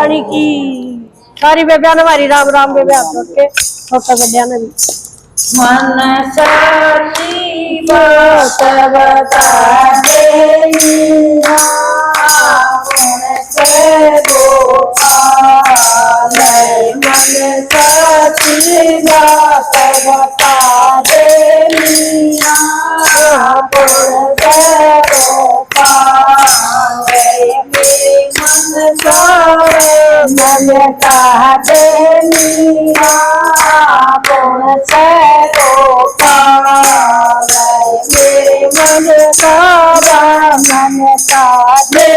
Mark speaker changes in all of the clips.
Speaker 1: रानी की। सारी बेबिया ने हमारी राम राम बेबिया छोड़ के छोटा बेबिया ने भी मन सच्ची बात बता दे मन सच्ची बात बता दे मन का दे कौन से मेरे मन का दे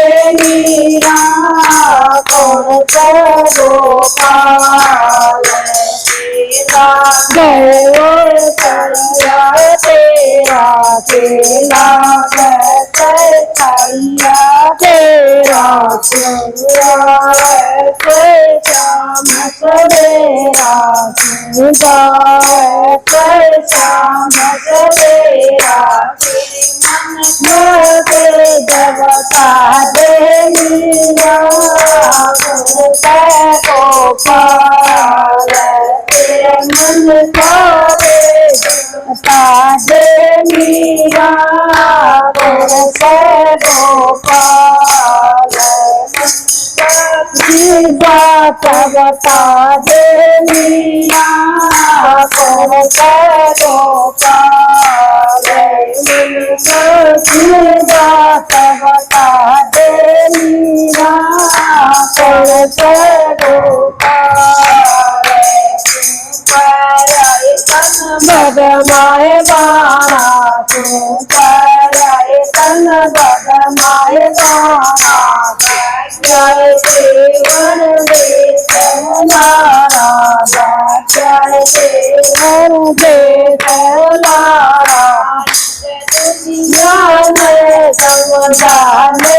Speaker 1: कौन से गोपाल तेरा तेरा तेरा श्याम सवेरा श्याम सवेरा देवता देवीरा गोपाल तेरे मन का देवता देवीरा गोपाल बात बता दे गोपाल बात बता दे बदमाए बाणा तू तन बदमाए बाणा जय देवन दे लारा जय देवन दे लारा दुनिया में समझाने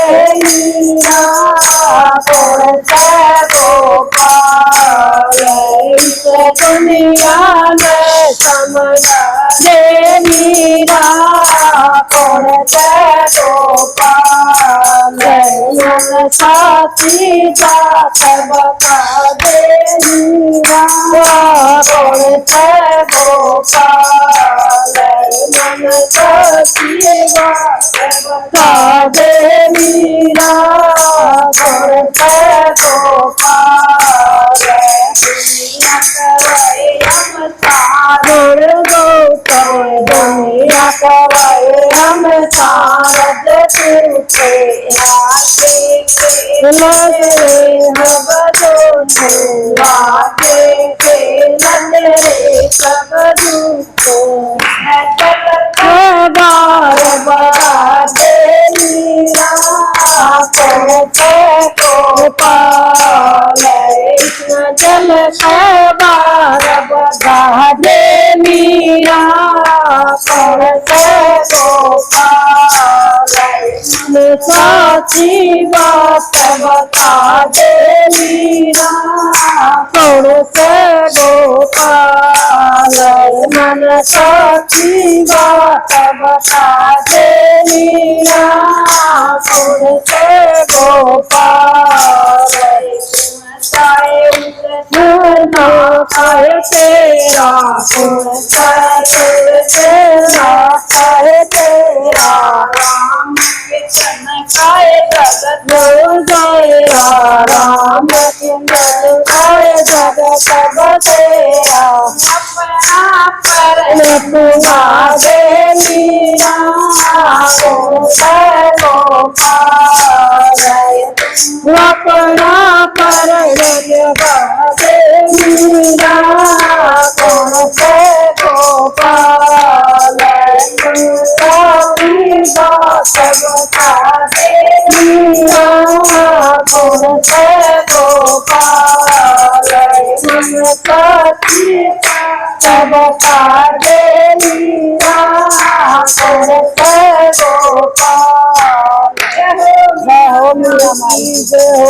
Speaker 1: कौन सा गोपाल दुनिया में समझाने कौन सा गोपाल मन साथी बात बता दे कौन सा गोपाल मन साथी बात बता दे कौन सा गोपाल दुनिया कराए हम सारद तुझे सब बार बार जल बार बधा दे मीरा साची बात बता दे मीरा कौन से गोपाल मन साची बात बता दे मीरा कौन से गोपाल तेरा तेरा राम कृष्ण खाए जगत राम कृष्ण खाए जगत तेरा अपना पर तुआ दे मीरा अपना पर कौन से गोपाल बात बता दे कौन से गोपाल बता दे कौन से गोपाल। जय हो मीरा माई जय हो।